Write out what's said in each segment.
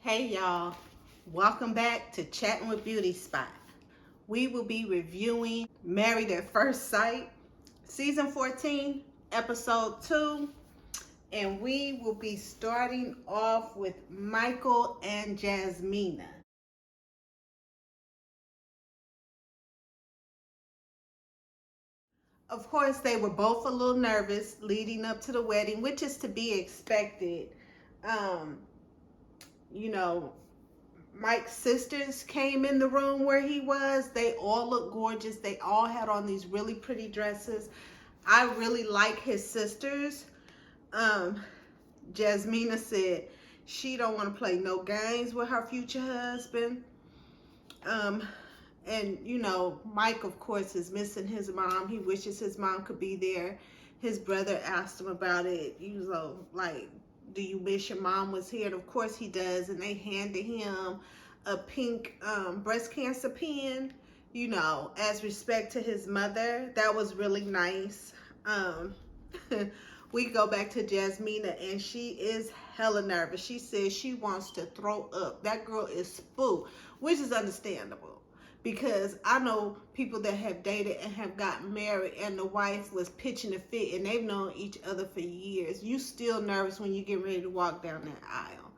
Hey y'all, welcome back to Chatting with Beauty Spot. We will be reviewing Married at First Sight, Season 14, Episode 2, and we will be starting off with Michael and Jasmina. Of course, they were both a little nervous leading up to the wedding, which is to be expected. Um, you know, Mike's sisters came in the room where he was. They all looked gorgeous. They all had on these really pretty dresses. I really like his sisters. Um, Jasmina said she don't want to play no games with her future husband. Um, and Mike, of course, is missing his mom. He wishes his mom could be there. His brother asked him about it. He was like, do you wish your mom was here? And of course he does. And they handed him a pink breast cancer pin, as respect to his mother. That was really nice. We go back to Jasmina, and she is hella nervous. She says she wants to throw up. That girl is spooked, which is understandable, because I know people that have dated and have gotten married and the wife was pitching a fit and they've known each other for years. You still nervous when you get ready to walk down that aisle,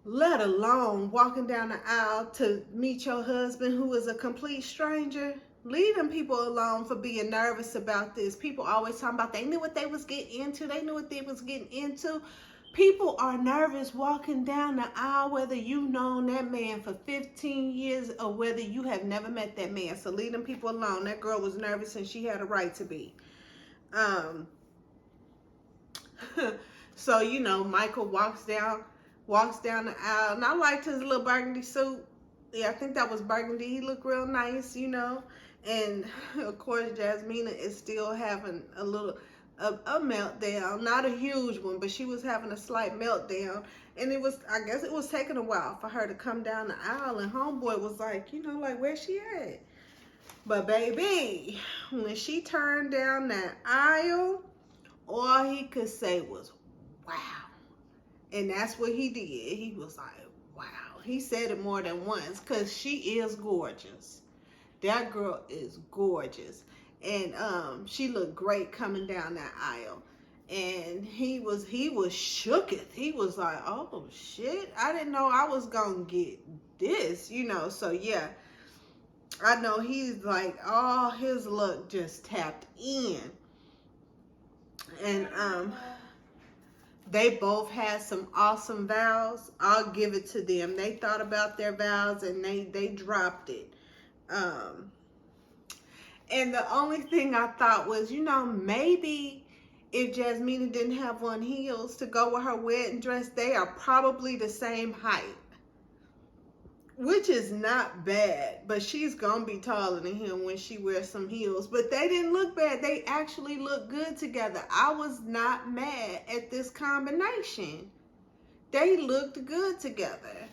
let alone walking down the aisle to meet your husband who is a complete stranger. Leave them people alone for being nervous about this. People always talking about they knew what they was getting into. They knew what they was getting into. People are nervous walking down the aisle, whether you've known that man for 15 years or whether you have never met that man. So leave them people alone. That girl was nervous and she had a right to be. So Michael walks down the aisle, and I liked his little burgundy suit. Yeah, I think that was burgundy. He looked real nice, And of course, Jasmina is still having a meltdown. Not a huge one, but she was having a slight meltdown. And I guess it was taking a while for her to come down the aisle. And homeboy was like, where's she at? But baby, when she turned down that aisle, all he could say was, wow. And that's what he did. He was like, wow. He said it more than once, because she is gorgeous. That girl is gorgeous. And she looked great coming down that aisle. And he was shooketh. He was like, oh shit, I didn't know I was gonna get this, So yeah, I know he's like, all his luck just tapped in. And they both had some awesome vows. I'll give it to them. They thought about their vows and they dropped it. And the only thing I thought was, maybe if Jasmina didn't have on heels to go with her wedding dress, they are probably the same height, which is not bad. But she's gonna be taller than him when she wears some heels. But they didn't look bad. They actually look good together. I was not mad at this combination. They looked good together.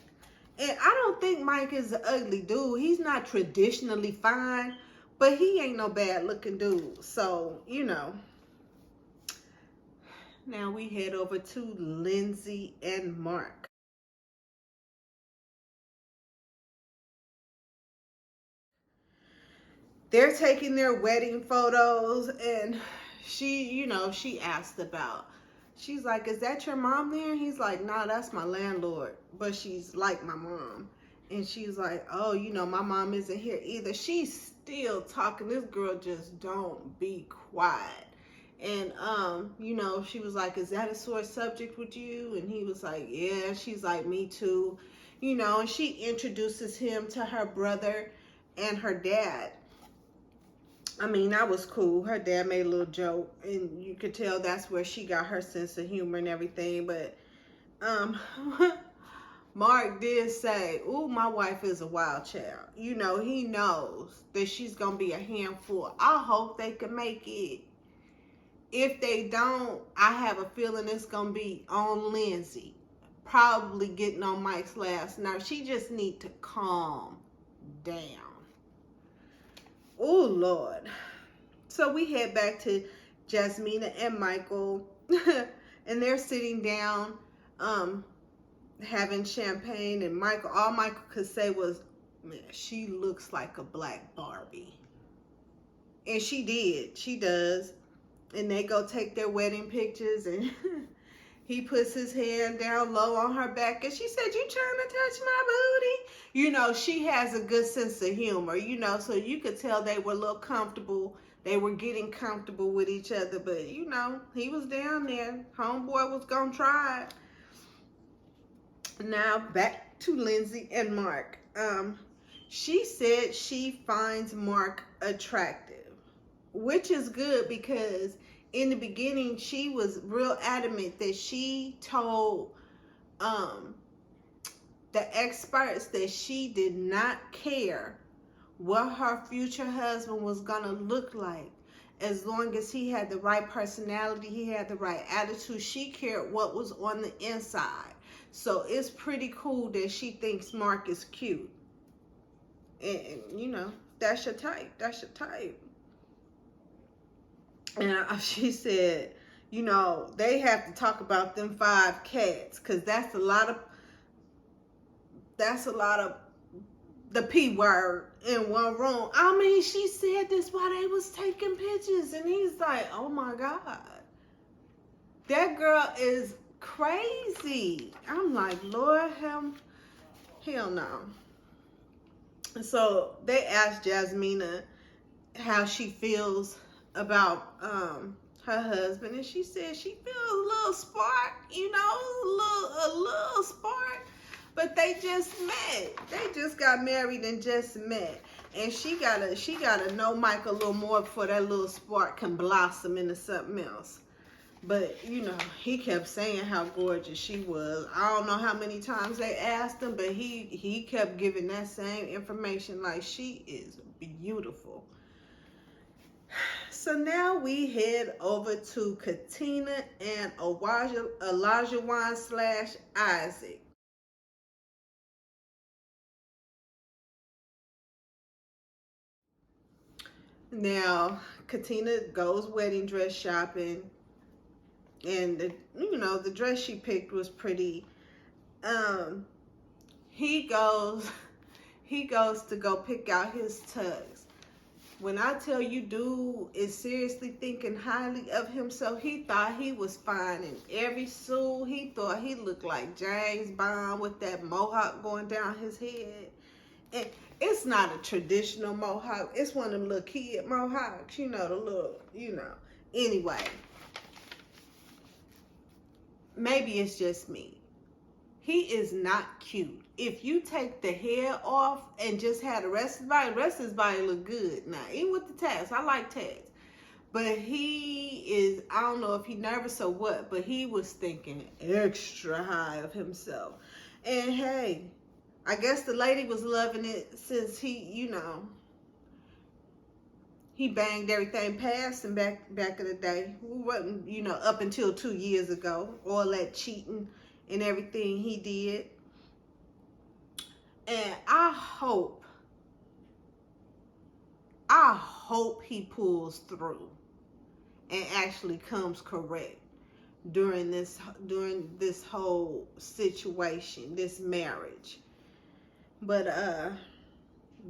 And I don't think Mike is an ugly dude. He's not traditionally fine, but he ain't no bad looking dude. So, Now we head over to Lindsay and Mark. They're taking their wedding photos, and she asked about, she's like, is that your mom there? He's like, nah, that's my landlord, but she's like my mom. And she's like, oh, my mom isn't here either. She's still talking. This girl just don't be quiet. And she was like, is that a sore subject with you? And he was like, yeah. She's like, me too. And she introduces him to her brother and her dad. I mean, that was cool. Her dad made a little joke, and you could tell that's where she got her sense of humor and everything. But Mark did say, ooh, my wife is a wild child. He knows that she's going to be a handful. I hope they can make it. If they don't, I have a feeling it's going to be on Lindsay. Probably getting on Mike's last nerve. She just need to calm down. Oh, Lord. So we head back to Jasmina and Michael. And they're sitting down having champagne, and all Michael could say was, man, she looks like a black Barbie. And she did. She does. And they go take their wedding pictures, and he puts his hand down low on her back, and she said, "You trying to touch my booty?" You know, she has a good sense of humor, you know, so you could tell they were a little comfortable. They were getting comfortable with each other, but, you know, he was down there. Homeboy was going to try it. Now, back to Lindsay and Mark. She said she finds Mark attractive, which is good because in the beginning, she was real adamant that she told the experts that she did not care what her future husband was going to look like. As long as he had the right personality, he had the right attitude, she cared what was on the inside. So it's pretty cool that she thinks Mark is cute. And you know, that's your type. That's your type. And she said, you know, they have to talk about them 5 cats, because that's a lot of the P word in one room. I mean, she said this while they was taking pictures, and he's like, oh my God, that girl is crazy. I'm like, Lord, hell no. So they asked Jasmina how she feels about her husband, and she said she feels a little spark, you know, a little spark, but they just met. They just got married and just met, and she gotta know Mike a little more before that little spark can blossom into something else. But you know, he kept saying how gorgeous she was. I don't know how many times they asked him, but he kept giving that same information, like she is beautiful. So now we head over to Katina and Olajuwon / Isaac. Now, Katina goes wedding dress shopping, and the dress she picked was pretty. He goes to go pick out his tux. When I tell you, dude is seriously thinking highly of himself. He thought he was fine in every suit. He thought he looked like James Bond with that mohawk going down his head. And it's not a traditional mohawk. It's one of them little kid mohawks. You know, the little, Anyway, maybe it's just me. He is not cute. If you take the hair off and just had the rest of his body look good. Now, even with the tats, I like tats. But he is, I don't know if he nervous or what, but he was thinking extra high of himself. And hey, I guess the lady was loving it since he banged everything past him back in the day. We wasn't, up until 2 years ago, all that cheating and everything he did. And I hope he pulls through and actually comes correct during this whole situation, this marriage. But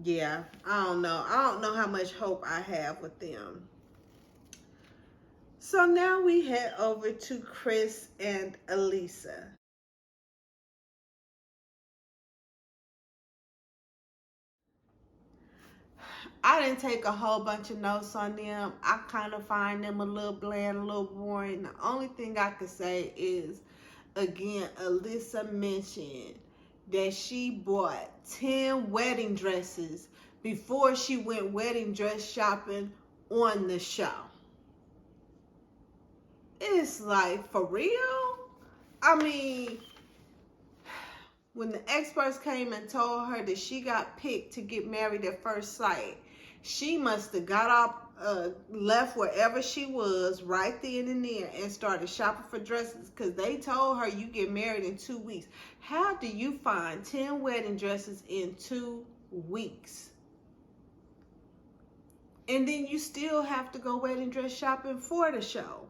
yeah, I don't know how much hope I have with them. So now we head over to Chris and Elisa. I didn't take a whole bunch of notes on them. I kind of find them a little bland, a little boring. The only thing I could say is, again, Elisa mentioned that she bought 10 wedding dresses before she went wedding dress shopping on the show. It's like, for real? I mean, when the experts came and told her that she got picked to get married at first sight, she must have got up, left wherever she was right then and there and started shopping for dresses, because they told her you get married in 2 weeks. How do you find 10 wedding dresses in 2 weeks? And then you still have to go wedding dress shopping for the show.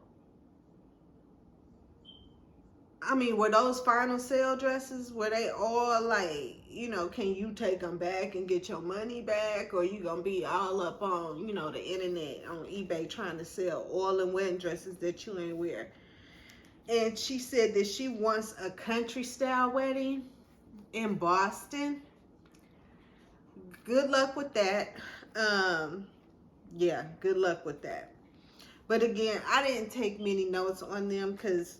I mean, were those final sale dresses, were they all like, you know, can you take them back and get your money back? Or you gonna be all up on, you know, the internet, on eBay trying to sell all in wedding dresses that you ain't wear? And she said that she wants a country style wedding in Boston. Good luck with that. Yeah, good luck with that. But again, I didn't take many notes on them because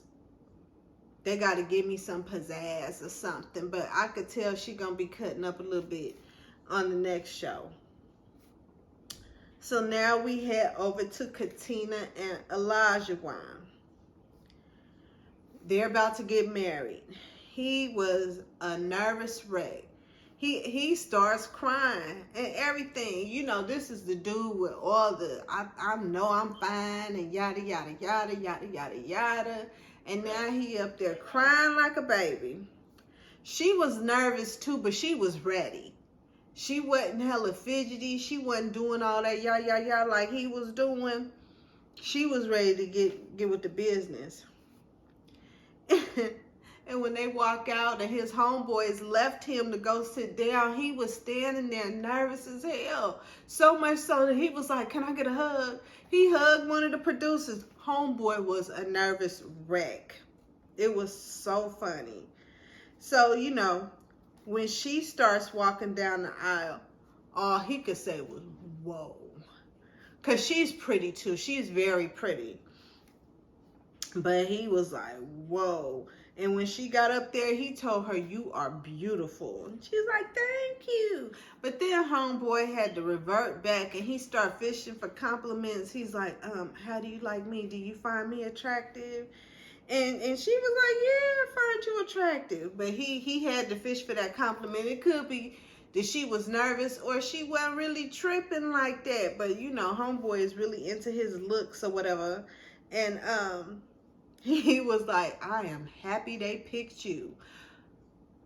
they got to give me some pizzazz or something. But I could tell she going to be cutting up a little bit on the next show. So now we head over to Katina and Olajuwon. They're about to get married. He was a nervous wreck. He starts crying and everything. You know, this is the dude with all the, I know I'm fine and yada, yada, yada, yada, yada, yada. And now he up there crying like a baby. She was nervous too, but she was ready. She wasn't hella fidgety. She wasn't doing all that yah, yah, yah like he was doing. She was ready to get with the business. And when they walk out and his homeboys left him to go sit down, he was standing there nervous as hell. So much so that he was like, can I get a hug? He hugged one of the producers. Homeboy was a nervous wreck. It was so funny. So, you know, when she starts walking down the aisle, all he could say was, whoa. Because she's pretty too. She's very pretty. But he was like, whoa. And when she got up there, he told her, you are beautiful. And she's like, thank you. But then homeboy had to revert back and he started fishing for compliments. He's like, how do you like me? Do you find me attractive? And she was like, yeah, I find you attractive. But he had to fish for that compliment. It could be that she was nervous or she wasn't really tripping like that. But, you know, homeboy is really into his looks or whatever. And, he was like, I am happy they picked you.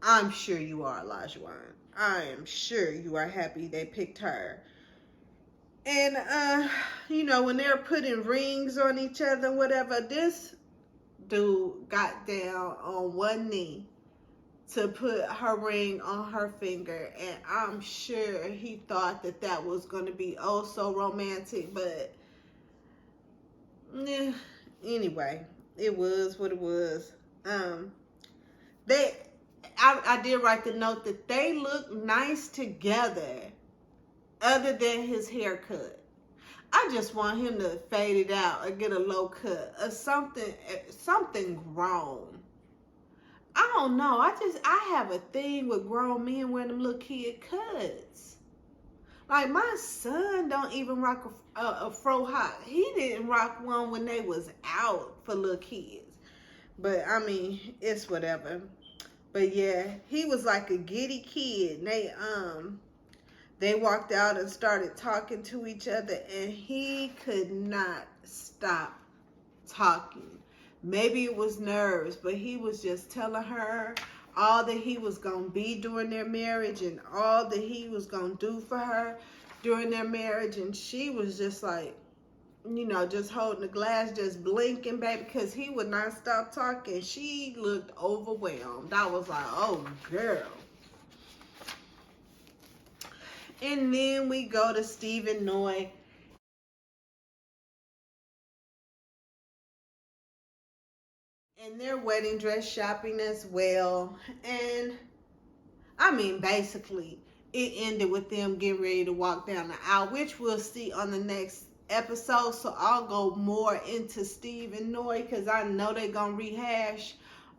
I'm sure you are, Olajuwon. I am sure you are happy they picked her. And, you know, when they're putting rings on each other, whatever, this dude got down on one knee to put her ring on her finger. And I'm sure he thought that that was going to be oh so romantic. But, anyway. It was what it was. I did write the note that they look nice together other than his haircut. I just want him to fade it out or get a low cut or something grown. I don't know. I have a thing with grown men wearing them little kid cuts. Like, my son don't even rock a fro hop. He didn't rock one when they was out for little kids. But, I mean, it's whatever. But, yeah, he was like a giddy kid. And they walked out and started talking to each other. And he could not stop talking. Maybe it was nerves, but he was just telling her all that he was going to be during their marriage and all that he was going to do for her during their marriage. And she was just like, you know, just holding the glass, just blinking, baby, because he would not stop talking. She looked overwhelmed. I was like, oh, girl. And then we go to Stephen Noy. And their wedding dress shopping as well. And I mean, basically, it ended with them getting ready to walk down the aisle, which we'll see on the next episode. So I'll go more into Stephen Noy because I know they're going to rehash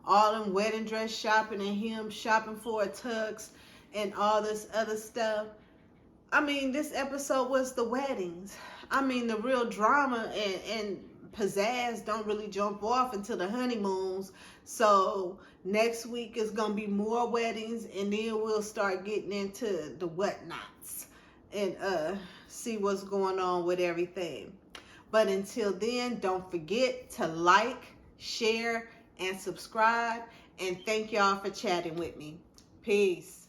all them wedding dress shopping and him shopping for a tux and all this other stuff. I mean, this episode was the weddings. I mean, the real drama and pizzazz don't really jump off until the honeymoons. So next week is gonna be more weddings, and then we'll start getting into the whatnots and see what's going on with everything. But until then, don't forget to like, share, and subscribe. And thank y'all for chatting with me. Peace.